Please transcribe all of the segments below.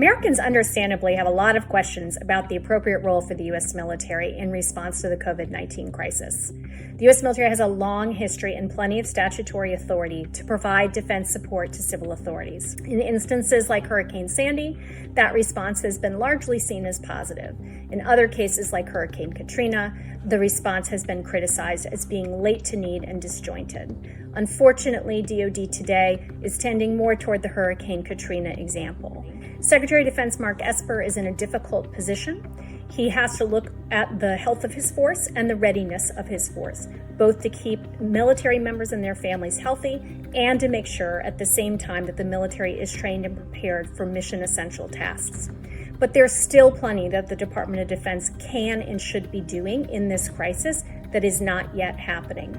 Americans understandably have a lot of questions about the appropriate role for the U.S. military in response to the COVID-19 crisis. The U.S. military has a long history and plenty of statutory authority to provide defense support to civil authorities. In instances like Hurricane Sandy, that response has been largely seen as positive. In other cases like Hurricane Katrina, the response has been criticized as being late to need and disjointed. Unfortunately, DoD today is tending more toward the Hurricane Katrina example. Secretary of Defense Marc Esper is in a difficult position. He has to look at the health of his force and the readiness of his force, both to keep military members and their families healthy and to make sure at the same time that the military is trained and prepared for mission essential tasks. But there's still plenty that the Department of Defense can and should be doing in this crisis that is not yet happening.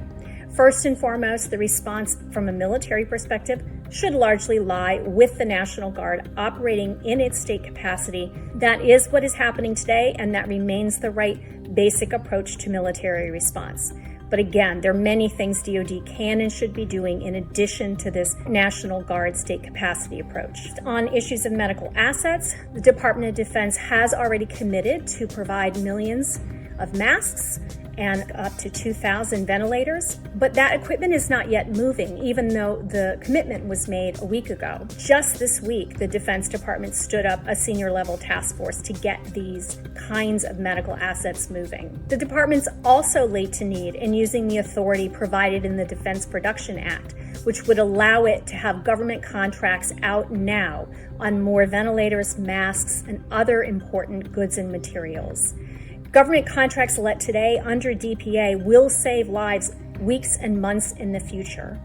First and foremost, the response from a military perspective should largely lie with the National Guard operating in its state capacity. That is what is happening today, and that remains the right basic approach to military response. But again, there are many things DoD can and should be doing in addition to this National Guard state capacity approach. On issues of medical assets, the Department of Defense has already committed to provide millions of masks and up to 2,000 ventilators, but that equipment is not yet moving, even though the commitment was made a week ago. Just this week, the Defense Department stood up a senior-level task force to get these kinds of medical assets moving. The department's also late to need in using the authority provided in the Defense Production Act, which would allow it to have government contracts out now on more ventilators, masks, and other important goods and materials. Government contracts let today under DPA will save lives weeks and months in the future.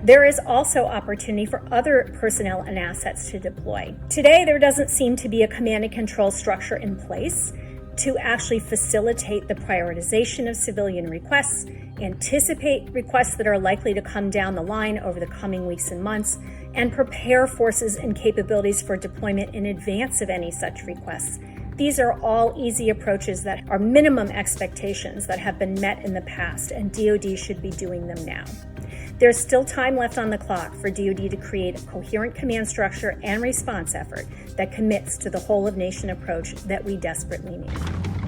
There is also opportunity for other personnel and assets to deploy. Today, there doesn't seem to be a command and control structure in place to actually facilitate the prioritization of civilian requests, anticipate requests that are likely to come down the line over the coming weeks and months, and prepare forces and capabilities for deployment in advance of any such requests. These are all easy approaches that are minimum expectations that have been met in the past, and DoD should be doing them now. There's still time left on the clock for DoD to create a coherent command structure and response effort that commits to the whole-of-nation approach that we desperately need.